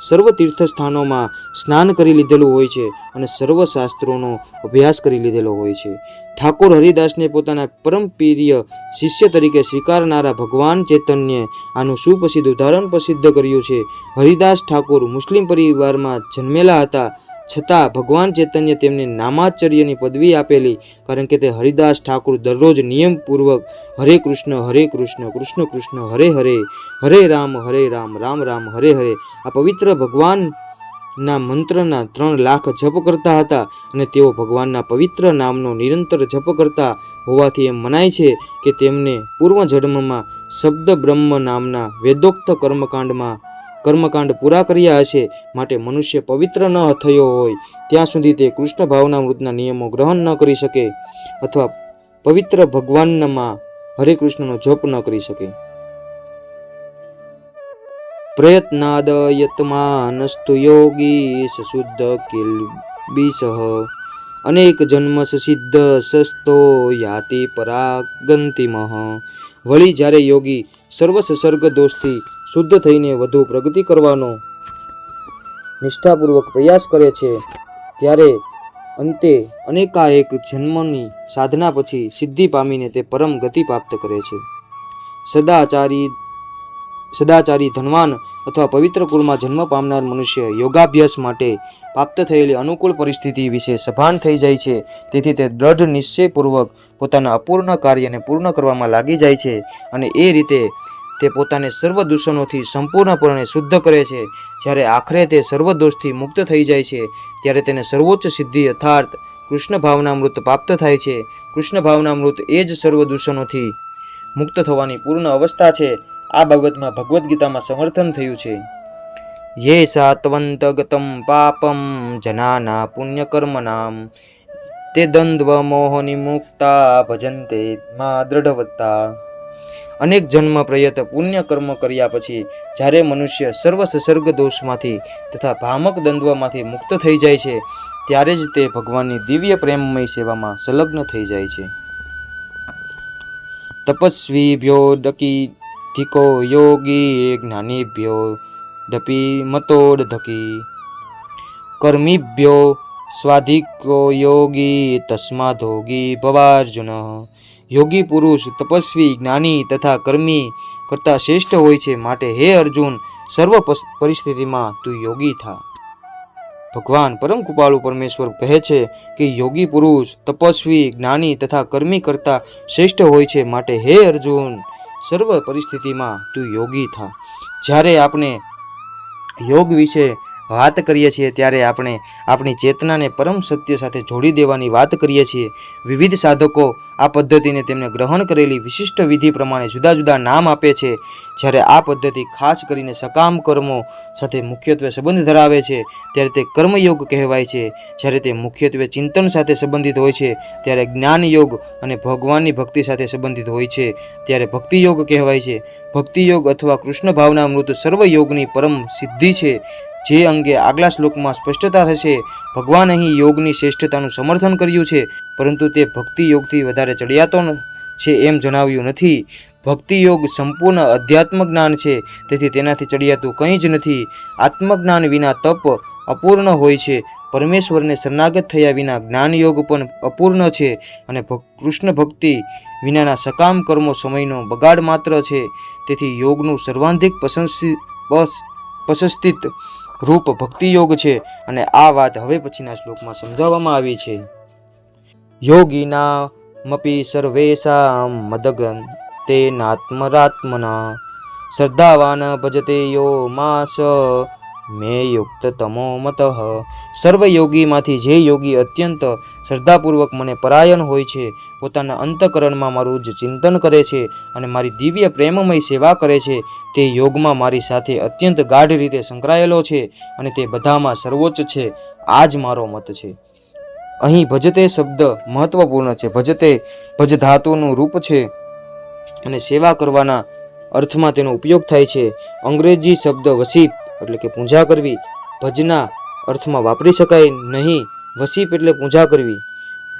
સર્વ તીર્થસ્થાનોમાં સ્નાન કરી લીધેલું હોય છે અને સર્વ શાસ્ત્રોનો અભ્યાસ કરી લીધેલો હોય છે. ઠાકોર હરિદાસને પોતાના પરમ પ્રિય શિષ્ય તરીકે સ્વીકારનારા ભગવાન ચૈતન્ય આનું સુપ્રસિદ્ધ ઉદાહરણ પ્રસિદ્ધ કર્યું છે. હરિદાસ ઠાકોર મુસ્લિમ પરિવારમાં જન્મેલા હતા, છતાં ભગવાન ચૈતન્ય તેમને નામાચાર્યની પદવી આપેલી, કારણ કે તે હરિદાસ ઠાકુર દરરોજ નિયમપૂર્વક હરે કૃષ્ણ કૃષ્ણ કૃષ્ણ હરે હરે, હરે રામ રામ રામ હરે હરે આ પવિત્ર ભગવાનના મંત્રના 3 લાખ જપ કરતા હતા. અને તેઓ ભગવાનના પવિત્ર નામનો નિરંતર જપ કરતા હોવાથી એમ મનાય છે કે તેમને પૂર્વજન્મમાં શબ્દ બ્રહ્મ નામના વેદોક્ત કર્મકાંડ પૂરા કર્યા હશે. માટે મનુષ્ય પવિત્ર ન થયો હોય ત્યાં સુધી તે કૃષ્ણ ભાવનામૃતના નિયમો ગ્રહણ ન કરી શકે અથવા પવિત્ર ભગવાનમાં હરે કૃષ્ણનો જપ ન કરી શકે. પ્રયત્નાદ યતમાનસ્તુ યોગી સશુદ્ધ કિલ્બિષઃ અનેક જન્મ સિદ્ધ સસ્તો યાતિ પરાગંતિમઃ. વળી જ્યારે યોગી સર્વ સસર્ગ દોષથી શુદ્ધ થઈને વધુ પ્રગતિ કરવાનો નિષ્ઠાપૂર્વક પ્રયાસ કરે છે ત્યારે અંતે અનેકાએક જન્મની સાધના પછી સિદ્ધિ પામીને તે પરમ ગતિ પ્રાપ્ત કરે છે. સદાચારી ધનવાન અથવા પવિત્ર કુળમાં જન્મ પામનાર મનુષ્ય યોગાભ્યાસ માટે પ્રાપ્ત થયેલી અનુકૂળ પરિસ્થિતિ વિશે સભાન થઈ જાય છે. તેથી તે દ્રઢ નિશ્ચયપૂર્વક પોતાના અપૂર્ણ કાર્યને પૂર્ણ કરવામાં લાગી જાય છે અને એ રીતે તે પોતાને સર્વ દૂષણોથી સંપૂર્ણપણે શુદ્ધ કરે છે. જ્યારે આખરે તે સર્વ દોષથી મુક્ત થઈ જાય છે ત્યારે તેને સર્વોચ્ચ સિદ્ધિ અર્થાત કૃષ્ણ ભાવનામૃત પ્રાપ્ત થાય છે. કૃષ્ણ ભાવનામૃત એ જ સર્વ દૂષણોથી મુક્ત થવાની પૂર્ણ અવસ્થા છે. આ બાબતમાં ભગવદ્ ગીતામાં સમર્થન થયું છે. યે સાત્વંત ગતમ પાપમ જનાના પુણ્યકર્મનામ તે દ્વંદ્વ મોહની મુક્તા ભજન્તે મા દ્રઢવત્તા. અનેક જન્મ પ્રયત પુણ્ય કર્મ કર્યા પછી જ્યારે મનુષ્ય સર્વ સસર્ગ દોષમાંથી તથા ભામક દ્વંદ્વમાંથી મુક્ત થઈ જાય છે ત્યારે જ તે ભગવાનની દિવ્ય પ્રેમમય સેવામાં સંલગ્ન થઈ જાય છે. તપસ્વીભ્યો ડકીધિકો યોગી જ્ઞાનીભ્યો ડપી મતોડધકી કર્મીભ્યો સ્વાધિકો યોગી તસ્માદોગી ભવાર્જુન. યોગી પુરુષ તપસ્વી, જ્ઞાની તથા કર્મી કરતાં શ્રેષ્ઠ હોય છે. માટે હે અર્જુન, સર્વ પરિસ્થિતિમાં તું યોગી થા. ભગવાન પરમ કૃપાળુ પરમેશ્વર કહે છે કે યોગી પુરુષ તપસ્વી, જ્ઞાની તથા કર્મી કરતાં શ્રેષ્ઠ હોય છે. માટે હે અર્જુન, સર્વ પરિસ્થિતિમાં તું યોગી થા. જ્યારે આપણે યોગ વિશે વાત કરીએ છીએ ત્યારે આપણે આપણી ચેતનાને પરમ સત્ય સાથે જોડી દેવાની વાત કરીએ છીએ. વિવિધ સાધકો આ પદ્ધતિને તેમને ગ્રહણ કરેલી વિશિષ્ટ વિધિ પ્રમાણે જુદા જુદા નામ આપે છે. જ્યારે આ પદ્ધતિ ખાસ કરીને સકામ કર્મો સાથે મુખ્યત્વે સંબંધ ધરાવે છે ત્યારે તે કર્મયોગ કહેવાય છે. જ્યારે તે મુખ્યત્વે ચિંતન સાથે સંબંધિત હોય છે ત્યારે જ્ઞાન યોગ અને ભગવાનની ભક્તિ સાથે સંબંધિત હોય છે ત્યારે ભક્તિ યોગ કહેવાય છે. ભક્તિ યોગ અથવા કૃષ્ણ ભાવનામૃત સર્વ યોગની પરમ સિદ્ધિ છે, જે અંગે આગલા શ્લોકમાં સ્પષ્ટતા થશે. ભગવાન અહીં યોગની શ્રેષ્ઠતાનું સમર્થન કર્યું છે, પરંતુ તે ભક્તિ યોગથી વધારે ચડિયાતો છે એમ જણાવ્યું નથી. ભક્તિ યોગ સંપૂર્ણ અધ્યાત્મ જ્ઞાન છે, તેથી તેનાથી ચડિયાતું કંઈ જ નથી. આત્મજ્ઞાન વિના તપ અપૂર્ણ હોય છે. પરમેશ્વરને શરણાગત થયા વિના જ્ઞાન યોગ પણ અપૂર્ણ છે અને કૃષ્ણ ભક્તિ વિનાના સકામ કર્મો સમયનો બગાડ માત્ર છે. તેથી યોગનું સર્વાધિક પ્રશસ્તિત રૂપ ભક્તિ યોગ છે અને આ વાત હવે પછીના શ્લોકમાં સમજાવવામાં આવી છે. યોગીના મપી સર્વેષાં મદગન તે નાત્મરાત્મના શ્રદ્ધાવાન ભજતે યો માસ મે યુક્ત તમો મતઃ. સર્વ યોગીમાંથી જે યોગી અત્યંત શ્રદ્ધાપૂર્વક મને પરાયણ હોય છે, પોતાના અંતઃકરણમાં મારું જ ચિંતન કરે છે અને મારી દિવ્ય પ્રેમમય સેવા કરે છે, તે યોગમાં મારી સાથે અત્યંત ગાઢ રીતે સંકળાયેલો છે અને તે બધામાં સર્વોચ્ચ છે. આ જ મારો મત છે. અહીં ભજતે શબ્દ મહત્વપૂર્ણ છે. ભજતે ભજ ધાતુનું રૂપ છે અને સેવા કરવાના અર્થમાં તેનો ઉપયોગ થાય છે. અંગ્રેજી શબ્દ વસીપ એટલે કે પૂજા કરવી ભજના અર્થમાં વાપરી શકાય નહીં. વસીપ એટલે પૂજા કરવી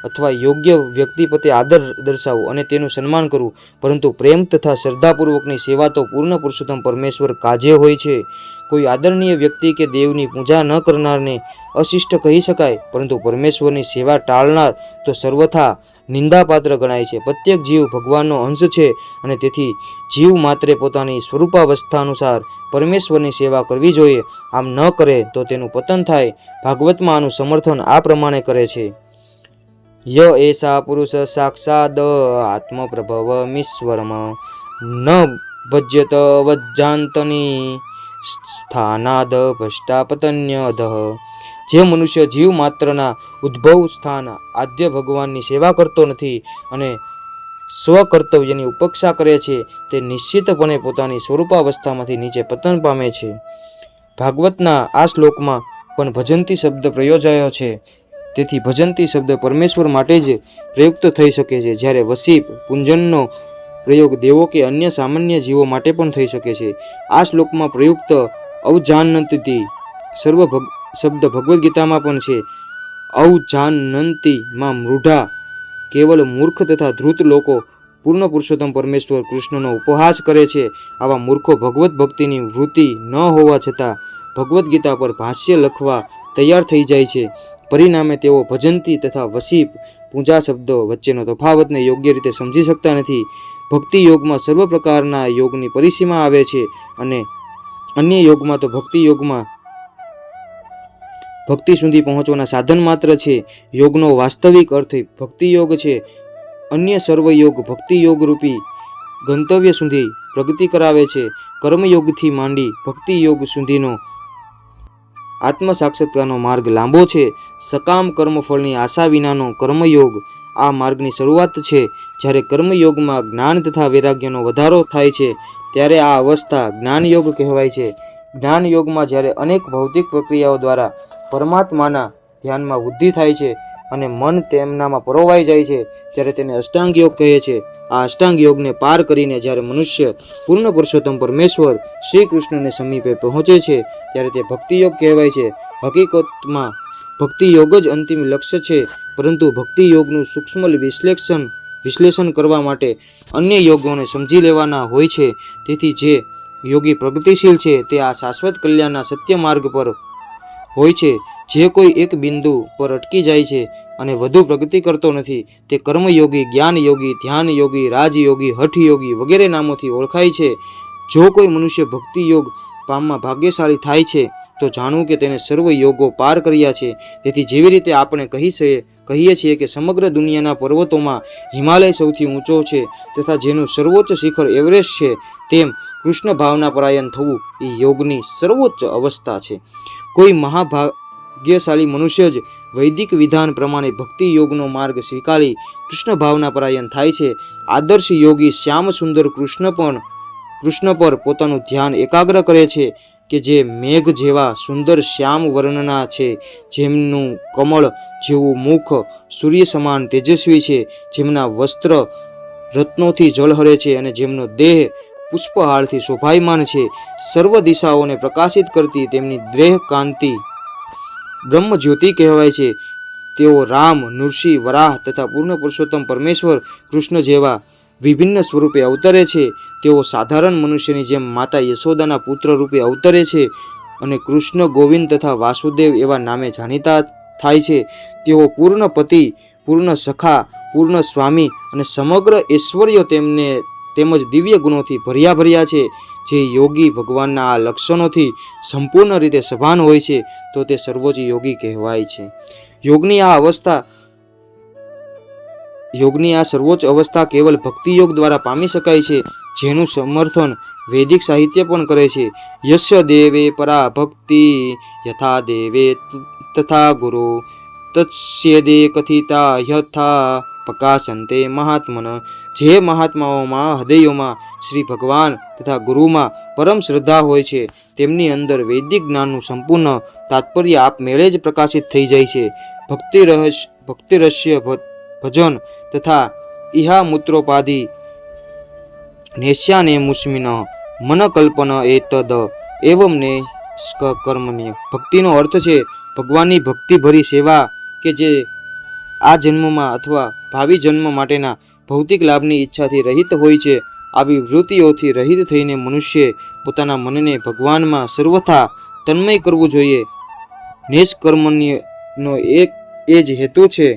અથવા યોગ્ય વ્યક્તિ પ્રત્યે આદર દર્શાવવો અને તેનું સન્માન કરવું, પરંતુ પ્રેમ તથા શ્રદ્ધાપૂર્વકની સેવા તો પૂર્ણ પુરુષોત્તમ પરમેશ્વર કાજે હોય છે. કોઈ આદરણીય વ્યક્તિ કે દેવની પૂજા ન કરનારને અશિષ્ટ કહી શકાય, પરંતુ પરમેશ્વરની સેવા ટાળનાર તો સર્વથા નિંદાપાત્ર ગણાય છે. પ્રત્યેક જીવ ભગવાનનો અંશ છે અને તેથી જીવ માત્રે પોતાની સ્વરૂપાવસ્થા અનુસાર પરમેશ્વરની સેવા કરવી જોઈએ. આમ ન કરે તો તેનું પતન થાય. ભાગવતમાં આનું સમર્થન આ પ્રમાણે કરે છે. ય એષા પુરુષ સાક્ષાદ આત્મપ્રભવમીશ્વરમ ન ભજ્યત વજ્જાંતની સ્થાનાદ ભષ્ટાપતન્યદઃ. જે મનુષ્ય જીવ માત્રના ઉદ્ભવ સ્થાન આદ્ય ભગવાનની સેવા કરતો નથી અને સ્વકર્તવ્યની ઉપેક્ષા કરે છે, તે નિશ્ચિતપણે પોતાની સ્વરૂપાવસ્થામાંથી નીચે પતન પામે છે. ભાગવતના આ શ્લોકમાં પણ ભજંતી શબ્દ પ્રયોજાયો છે. તેથી ભજંતી શબ્દ પરમેશ્વર માટે જ પ્રયુક્ત થઈ શકે છે, જ્યારે વસીપ પુંજનનો પ્રયોગ દેવો કે અન્ય સામાન્ય જીવો માટે પણ થઈ શકે છે. આ શ્લોકમાં પ્રયુક્ત અવજાનંતી શબ્દ ભગવદ્ ગીતામાં પણ છે. અવજાનંતી માં મૃઢા કેવલ મૂર્ખ તથા ધૃત લોકો પૂર્ણ પુરુષોત્તમ પરમેશ્વર કૃષ્ણનો ઉપહાસ કરે છે. આવા મૂર્ખો ભગવત ભક્તિની વૃત્તિ ન હોવા છતાં ભગવદ્ ગીતા પર ભાષ્ય લખવા તૈયાર થઈ જાય છે. પરિણામે તેઓ ભજંતી તથા વસીપ પૂજા શબ્દો વચ્ચેનો તફાવતને યોગ્ય રીતે સમજી શકતા નથી. ભક્તિ યોગમાં સર્વ પ્રકારના યોગની પરિસીમા આવે છે અને અન્ય યોગમાં તો ભક્તિ યોગમાં ભક્તિ સુધી પહોંચવાના સાધન માત્ર છે. યોગનો વાસ્તવિક અર્થ ભક્તિ યોગ છે. અન્ય સર્વ યોગ ભક્તિ યોગ રૂપી ગંતવ્ય સુધી પ્રગતિ કરાવે છે. કર્મયોગથી માંડી ભક્તિ યોગ સુધીનો આત્મ સાક્ષાત્કારનો માર્ગ લાંબો છે. સકામ કર્મફળની આશા વિનાનો કર્મયોગ આ માર્ગની શરૂઆત છે. જ્યારે કર્મયોગમાં જ્ઞાન તથા વૈરાગ્યનો વધારો થાય છે, ત્યારે આ અવસ્થા જ્ઞાનયોગ કહેવાય છે. જ્ઞાનયોગમાં જ્યારે અનેક ભૌતિક પ્રક્રિયાઓ દ્વારા પરમાત્માના ધ્યાનમાં વૃદ્ધિ થાય છે અને મન તેમનામાં પરોવાઈ જાય છે, ત્યારે તેને અષ્ટાંગ યોગ કહે છે. આ અષ્ટાંગ યોગને પાર કરીને જ્યારે મનુષ્ય પૂર્ણ પુરુષોત્તમ પરમેશ્વર શ્રી કૃષ્ણને સમીપે પહોંચે છે, ત્યારે તે ભક્તિ યોગ કહેવાય છે. હકીકતમાં ભક્તિ યોગ જ અંતિમ લક્ષ્ય છે, પરંતુ ભક્તિ યોગનું સૂક્ષ્મ વિશ્લેષણ કરવા માટે અન્ય યોગોને સમજી લેવાના હોય છે. તેથી જે યોગી પ્રગતિશીલ છે તે આ શાશ્વત કલ્યાણના સત્ય માર્ગ પર હોય છે. જે કોઈ એક બિંદુ પર અટકી જાય છે અને વધુ પ્રગતિ કરતો નથી, તે કર્મયોગી, જ્ઞાનયોગી, ધ્યાનયોગી, રાજયોગી, હઠયોગી વગેરે નામોથી ઓળખાય છે. જો કોઈ મનુષ્ય ભક્તિ યોગ પામમાં ભાગ્યશાળી થાય છે, તો જાણવું કે તેને સર્વ યોગો પાર કર્યા છે. તેથી જેવી રીતે આપણે કહીએ છીએ કે સમગ્ર દુનિયાના પર્વતોમાં હિમાલય સૌથી ઊંચો છે તથા જેનું સર્વોચ્ચ શિખર એવરેસ્ટ છે, તેમ કૃષ્ણ ભાવના પરાયણ થવું એ યોગની સર્વોચ્ચ અવસ્થા છે. કોઈ મહાભાગ્યશાળી મનુષ્ય જ વૈદિક વિધાન પ્રમાણે ભક્તિ યોગનો માર્ગ સ્વીકારી કૃષ્ણ ભાવના પરાયણ થાય છે. આદર્શ યોગી શ્યામ સુંદર કૃષ્ણ પર પોતાનું ધ્યાન એકાગ્ર કરે છે કે જે મેઘ જેવા સુંદર શ્યામ વર્ણના છે, જેમનું કમળ જેવું મુખ સૂર્ય સમાન તેજસ્વી છે, જેમના વસ્ત્ર રત્નોથી ઝળહળે છે અને જેમનો દેહ પુષ્પહારથી શોભાયમાન છે. સર્વ દિશાઓને પ્રકાશિત કરતી તેમની દેહ કાંતિ બ્રહ્મ જ્યોતિ કહેવાય છે. તેઓ રામ, નૃસિંહ, વરાહ તથા પૂર્ણ પુરુષોત્તમ પરમેશ્વર કૃષ્ણ જેવા વિભિન્ન સ્વરૂપે અવતરે છે. તેઓ સાધારણ મનુષ્યની જેમ માતા યશોદાના પુત્ર રૂપે અવતરે છે અને કૃષ્ણ, ગોવિંદ તથા વાસુદેવ એવા નામે જાણીતા થાય છે. તેઓ પૂર્ણ પતિ, પૂર્ણ સખા, પૂર્ણ સ્વામી અને સમગ્ર ઐશ્વર્યો તેમજ દિવ્ય ગુણોથી ભર્યા છે. જે યોગી ભગવાનના આ લક્ષણોથી સંપૂર્ણ રીતે સભાન હોય છે, તો તે સર્વોચ્ચ યોગી કહેવાય છે. યોગની આ સર્વોચ્ચ અવસ્થા કેવલ ભક્તિ યોગ દ્વારા પામી શકાય છે, જેનું સમર્થન વૈદિક સાહિત્ય પણ કરે છે. યસ્ય દેવે પરા ભક્તિ યથા દેવે તથા ગુરુ તત્સ્યેદે કથિતા યથા પ્રકાશંતે મહાત્મન. જે મહાત્માઓમાં હૃદયોમાં શ્રી ભગવાન તથા ગુરુમાં પરમ શ્રદ્ધા હોય છે, તેમની અંદર વૈદિક જ્ઞાનનું સંપૂર્ણ તાત્પર્ય આપમેળે જ પ્રકાશિત થઈ જાય છે. ભક્તિરસ્ય ભજન તથા ઇહા મૂત્રોપાધિ નેશ્યાને મુસ્મિન મન કલ્પન એતદ એવમ ને કર્મન્ય. ભક્તિનો અર્થ છે ભગવાનની ભક્તિભરી સેવા કે જે આ જન્મમાં અથવા ભાવિ જન્મ માટેના ભૌતિક લાભની ઈચ્છાથી રહિત હોય છે. આવી વૃત્તિઓથી રહિત થઈને મનુષ્ય પોતાના મનને ભગવાનમાં સર્વથા તન્મય કરવું જોઈએ. નિષ્કર્મણ્યનો એ જ હેતુ છે.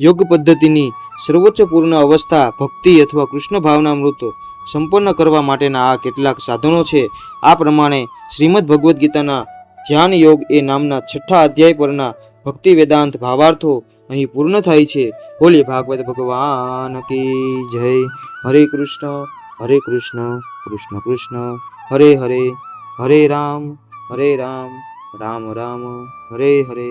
યોગ પદ્ધતિની સર્વોચ્ચ પૂર્ણ અવસ્થા ભક્તિ અથવા કૃષ્ણ ભાવનામૃત સંપન્ન કરવા માટેના આ કેટલાક સાધનો છે. આ પ્રમાણે શ્રીમદ ભગવદ્ ગીતાના ધ્યાન યોગ એ નામના 6ઠા અધ્યાય પરના ભક્તિ વેદાંત ભાવાર્થો અહીં પૂર્ણ થાય છે. બોલીએ ભાગવત ભગવાન કી જય. હરે કૃષ્ણ કૃષ્ણ કૃષ્ણ હરે હરે, હરે રામ રામ રામ હરે હરે.